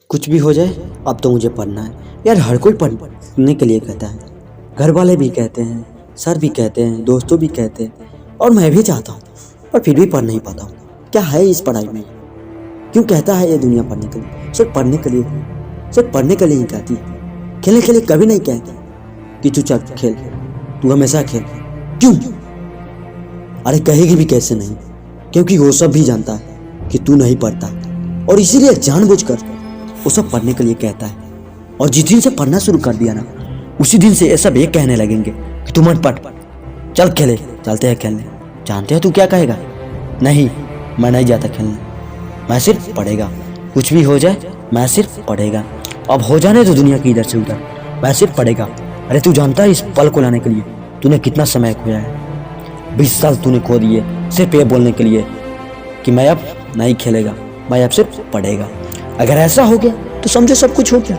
कुछ भी हो जाए अब तो मुझे पढ़ना है। यार हर कोई पढ़ने के लिए कहता है, घर वाले भी कहते हैं, सर भी कहते हैं, दोस्तों भी कहते हैं और मैं भी चाहता हूँ, पर फिर भी पढ़ नहीं पाता हूँ। क्या है इस पढ़ाई में? क्यों कहता है ये दुनिया पढ़ने के लिए? सिर्फ पढ़ने के लिए, सिर्फ पढ़ने के लिए ही कहती है। खेलने के लिए कभी नहीं कहती कि तू चल खेल, तू हमेशा खेल। क्यों? अरे कहेगी भी कैसे नहीं, क्योंकि वो सब भी जानता है कि तू नहीं पढ़ता और इसीलिए जानबूझकर वो सब पढ़ने के लिए कहता है। और जिस दिन से पढ़ना शुरू कर दिया ना, उसी दिन से ये सब ये कहने लगेंगे कि तू मत पढ़, चल खेले, चलते हैं खेलने। जानते हो तू क्या कहेगा? नहीं, मैं नहीं जाता खेलने, मैं सिर्फ पढ़ेगा। कुछ भी हो जाए मैं सिर्फ पढ़ेगा। अब हो जाने तो दुनिया की इधर से उधर, मैं सिर्फ पढ़ेगा। अरे तू जानता है इस पल को लाने के लिए तूने कितना समय खोया है? 20 साल तूने खो दिए सिर्फ ये बोलने के लिए कि मैं अब नहीं खेलेगा, मैं अब सिर्फ पढ़ेगा। अगर ऐसा हो गया तो समझो सब कुछ हो गया।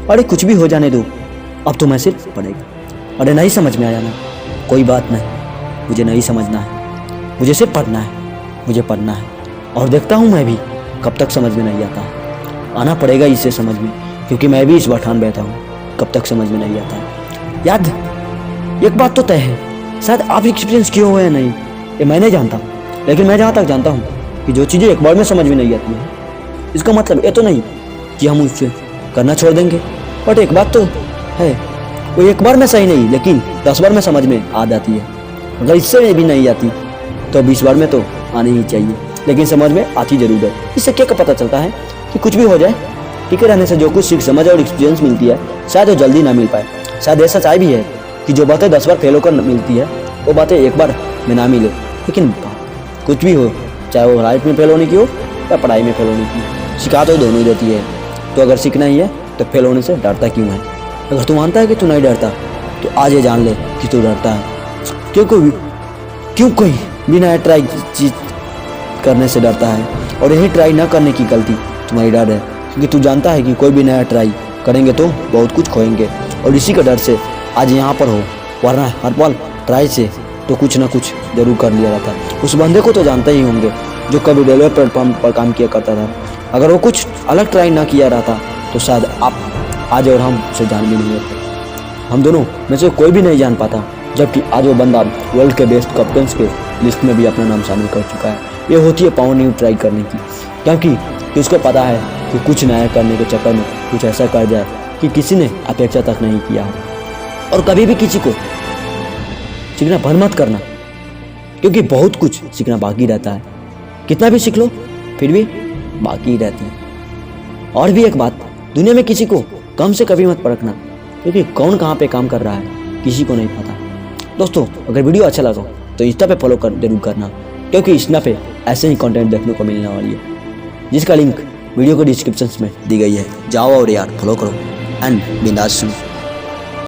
अरे कुछ भी हो जाने दो, अब तो मैं सिर्फ पढ़ेगा। अरे नहीं समझ में आया ना, कोई बात नहीं, मुझे नहीं समझना है, मुझे सिर्फ पढ़ना है, मुझे पढ़ना है। और देखता हूँ मैं भी कब तक समझ में नहीं आता। आना पड़ेगा इसे समझ में, क्योंकि मैं भी इस बार ठान बैठा हूँ, कब तक समझ में नहीं आता। याद एक बात तो तय है, शायद आप एक्सपीरियंस किए हुए हैं नहीं, ये मैं नहीं जानता, लेकिन मैं जहाँ तक जानता हूँ कि जो चीज़ें एक बार में समझ में नहीं आती हैं, इसका मतलब ये तो नहीं कि हम उससे करना छोड़ देंगे। बट एक बात तो है, वो एक बार में सही नहीं, लेकिन 10 बार में समझ में आ जाती है। अगर इससे भी नहीं आती तो 20 बार में तो आनी ही चाहिए, लेकिन समझ में आती जरूर है। इससे क्या पता चलता है कि कुछ भी हो जाए, टिके रहने से जो कुछ सीख समझ और एक्सपीरियंस मिलती है, शायद वो जल्दी ना मिल पाए। शायद ऐसा सच्चाई भी है कि जो बातें 10 बार फेल होकर मिलती है, वो बातें एक बार में ना मिले। लेकिन कुछ भी हो, चाहे वो लाइफ में फेल होने की हो या पढ़ाई में फेल होने की, सिखा तो दोनों ही देती है। तो अगर सीखना ही है तो फेल होने से डरता क्यों है? अगर तू मानता है कि तू नहीं डरता तो आज ये जान ले कि तू डरता है। क्यों कोई बिना ट्राई चीज करने से डरता है? और यही ट्राई ना करने की गलती तुम्हारी डर है, क्योंकि तू जानता है कि कोई भी नया ट्राई करेंगे तो बहुत कुछ खोएंगे, और इसी का डर से आज यहाँ पर हो। वरना हर पल ट्राई से तो कुछ ना कुछ जरूर कर लिया जाता। उस बंदे को तो जानते ही होंगे जो कभी रेलवे प्लेटफॉर्म पर काम किया करता था। अगर वो कुछ अलग ट्राई ना किया रहता तो शायद आप आज और हम उसे जान भी नहीं होते। हम दोनों में से कोई भी नहीं जान पाता, जबकि आज वो बंदा वर्ल्ड के बेस्ट कैप्टन्स के लिस्ट में भी अपना नाम शामिल कर चुका है। ये होती है पावर न्यू ट्राई करने की, क्योंकि उसको पता है कि कुछ नया करने के चक्कर में कुछ ऐसा कर जाए कि किसी ने अपेक्षा तक नहीं किया हो। और कभी भी किसी को सीखना बंद मत करना, क्योंकि बहुत कुछ सीखना बाकी रहता है। कितना भी सीख लो फिर भी बाकी रहती है। और भी एक बात, दुनिया में किसी को कम से कभी मत परखना, क्योंकि कौन कहाँ पे काम कर रहा है किसी को नहीं पता। दोस्तों, अगर वीडियो अच्छा लगा तो इंस्टा पे फॉलो जरूर करना, क्योंकि इंस्टा पे ऐसे ही कंटेंट देखने को मिलने वाली है, जिसका लिंक वीडियो को डिस्क्रिप्शन में दी गई है। जाओ और यार फॉलो करो एंड बिंदास सुनो।